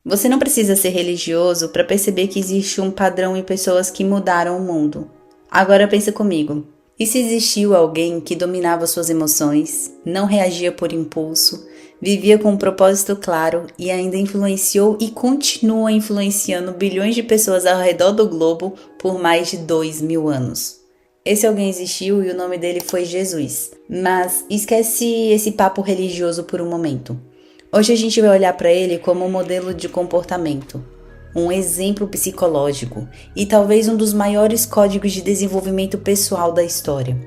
Você não precisa ser religioso para perceber que existe um padrão em pessoas que mudaram o mundo. Agora pensa comigo. E se existiu alguém que dominava suas emoções, não reagia por impulso, vivia com um propósito claro e ainda influenciou e continua influenciando bilhões de pessoas ao redor do globo por mais de 2000 anos? Esse alguém existiu e o nome dele foi Jesus. Mas esquece esse papo religioso por um momento. Hoje a gente vai olhar para ele como um modelo de comportamento, um exemplo psicológico e talvez um dos maiores códigos de desenvolvimento pessoal da história.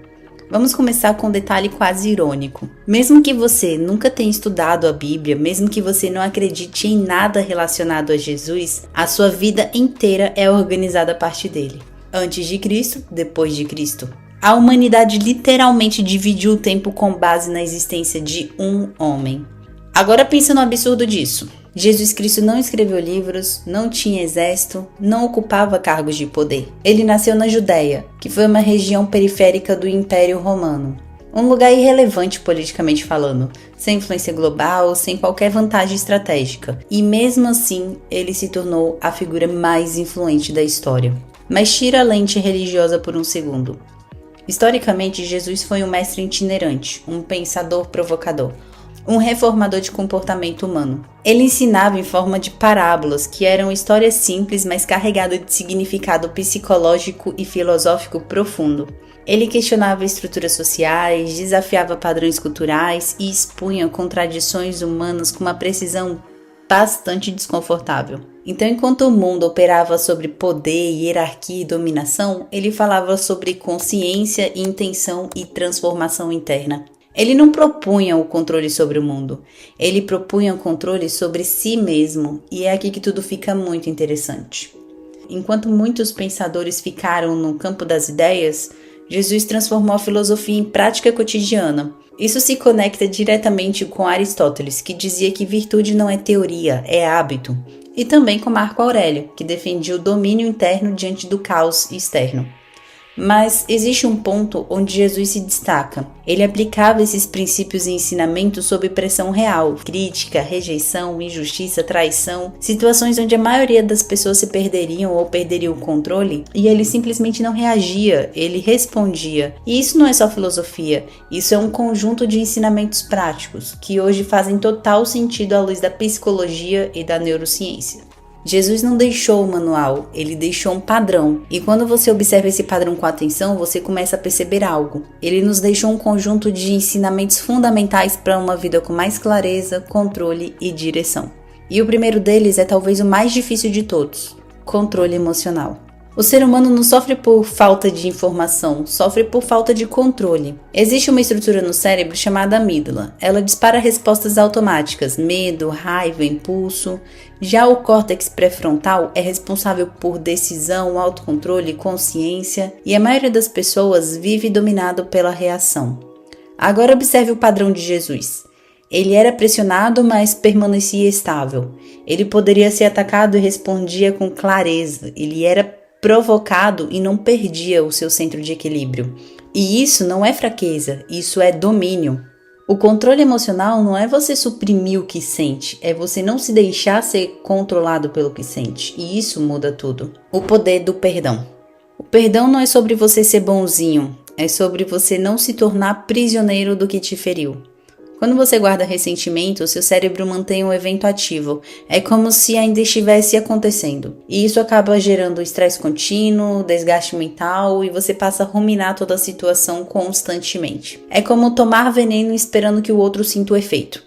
Vamos começar com um detalhe quase irônico. Mesmo que você nunca tenha estudado a Bíblia, mesmo que você não acredite em nada relacionado a Jesus, a sua vida inteira é organizada a partir dele. Antes de Cristo, depois de Cristo. A humanidade literalmente dividiu o tempo com base na existência de um homem. Agora pensa no absurdo disso. Jesus Cristo não escreveu livros, não tinha exército, não ocupava cargos de poder. Ele nasceu na Judéia, que foi uma região periférica do Império Romano. Um lugar irrelevante politicamente falando, sem influência global, sem qualquer vantagem estratégica. E mesmo assim, ele se tornou a figura mais influente da história. Mas tira a lente religiosa por um segundo. Historicamente, Jesus foi um mestre itinerante, um pensador provocador, um reformador de comportamento humano. Ele ensinava em forma de parábolas, que eram histórias simples, mas carregadas de significado psicológico e filosófico profundo. Ele questionava estruturas sociais, desafiava padrões culturais e expunha contradições humanas com uma precisão bastante desconfortável. Então, enquanto o mundo operava sobre poder, hierarquia e dominação, ele falava sobre consciência, intenção e transformação interna. Ele não propunha o controle sobre o mundo, ele propunha o controle sobre si mesmo, e é aqui que tudo fica muito interessante. Enquanto muitos pensadores ficaram no campo das ideias, Jesus transformou a filosofia em prática cotidiana. Isso se conecta diretamente com Aristóteles, que dizia que virtude não é teoria, é hábito, e também com Marco Aurélio, que defendia o domínio interno diante do caos externo. Mas existe um ponto onde Jesus se destaca. Ele aplicava esses princípios e ensinamentos sob pressão real, crítica, rejeição, injustiça, traição, situações onde a maioria das pessoas se perderiam ou perderiam o controle, e ele simplesmente não reagia, ele respondia. E isso não é só filosofia, isso é um conjunto de ensinamentos práticos, que hoje fazem total sentido à luz da psicologia e da neurociência. Jesus não deixou o manual, ele deixou um padrão. E quando você observa esse padrão com atenção, você começa a perceber algo. Ele nos deixou um conjunto de ensinamentos fundamentais para uma vida com mais clareza, controle e direção. E o primeiro deles é talvez o mais difícil de todos: controle emocional. O ser humano não sofre por falta de informação, sofre por falta de controle. Existe uma estrutura no cérebro chamada amígdala. Ela dispara respostas automáticas, medo, raiva, impulso. Já o córtex pré-frontal é responsável por decisão, autocontrole, consciência, e a maioria das pessoas vive dominado pela reação. Agora observe o padrão de Jesus. Ele era pressionado, mas permanecia estável. Ele poderia ser atacado e respondia com clareza. Ele era provocado e não perdia o seu centro de equilíbrio. E isso não é fraqueza, isso é domínio. O controle emocional não é você suprimir o que sente, é você não se deixar ser controlado pelo que sente. E isso muda tudo. O poder do perdão. O perdão não é sobre você ser bonzinho, é sobre você não se tornar prisioneiro do que te feriu. Quando você guarda ressentimento, seu cérebro mantém o evento ativo. É como se ainda estivesse acontecendo. E isso acaba gerando estresse contínuo, desgaste mental, e você passa a ruminar toda a situação constantemente. É como tomar veneno esperando que o outro sinta o efeito.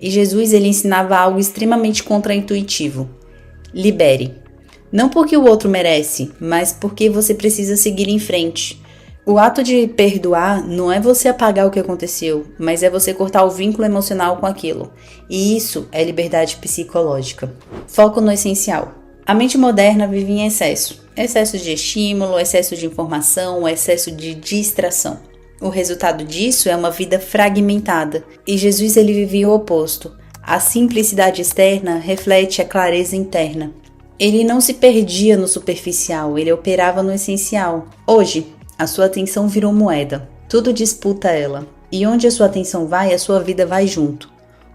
E Jesus, ele ensinava algo extremamente contraintuitivo. Libere. Não porque o outro merece, mas porque você precisa seguir em frente. O ato de perdoar não é você apagar o que aconteceu, mas é você cortar o vínculo emocional com aquilo. E isso é liberdade psicológica. Foco no essencial. A mente moderna vive em excesso. Excesso de estímulo, excesso de informação, excesso de distração. O resultado disso é uma vida fragmentada. E Jesus, ele vivia o oposto. A simplicidade externa reflete a clareza interna. Ele não se perdia no superficial, ele operava no essencial. Hoje, a sua atenção virou moeda. Tudo disputa ela. E onde a sua atenção vai, a sua vida vai junto.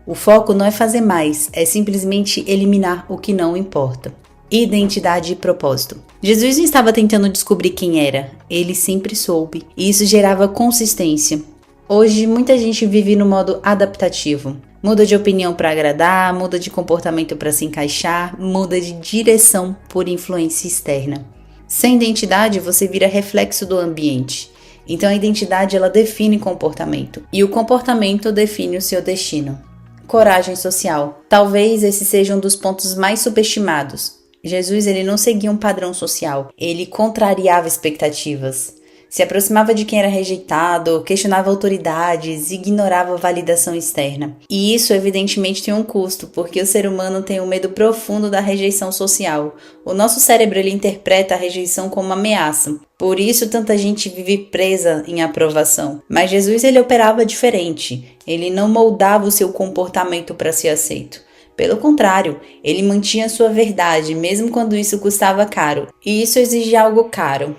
O foco não é fazer mais, é simplesmente eliminar o que não importa. Identidade e propósito. Jesus não estava tentando descobrir quem era, ele sempre soube, e isso gerava consistência. Hoje, muita gente vive no modo adaptativo. Muda de opinião para agradar, muda de comportamento para se encaixar, muda de direção por influência externa. Sem identidade, você vira reflexo do ambiente. Então a identidade ela define comportamento, e o comportamento define o seu destino. Coragem social. Talvez esse seja um dos pontos mais subestimados. Jesus ele não seguia um padrão social, ele contrariava expectativas. Se aproximava de quem era rejeitado, questionava autoridades, ignorava a validação externa. E isso evidentemente tem um custo, porque o ser humano tem um medo profundo da rejeição social. O nosso cérebro ele interpreta a rejeição como uma ameaça. Por isso tanta gente vive presa em aprovação. Mas Jesus ele operava diferente. Ele não moldava o seu comportamento para ser aceito. Pelo contrário, ele mantinha sua verdade, mesmo quando isso custava caro. E isso exige algo caro.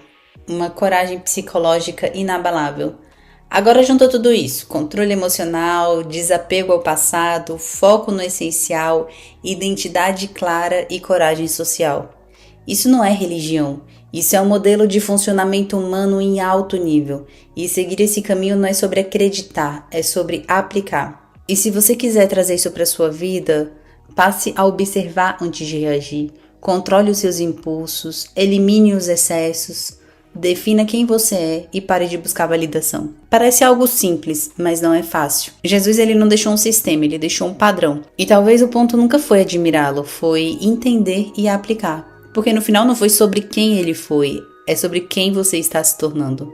Uma coragem psicológica inabalável. Agora juntou tudo isso, controle emocional, desapego ao passado, foco no essencial, identidade clara e coragem social. Isso não é religião, isso é um modelo de funcionamento humano em alto nível, e seguir esse caminho não é sobre acreditar, é sobre aplicar. E se você quiser trazer isso para sua vida, passe a observar antes de reagir, controle os seus impulsos, elimine os excessos, defina quem você é e pare de buscar validação. Parece algo simples, mas não é fácil. Jesus ele não deixou um sistema, ele deixou um padrão. E talvez o ponto nunca foi admirá-lo, foi entender e aplicar. Porque no final não foi sobre quem ele foi, é sobre quem você está se tornando.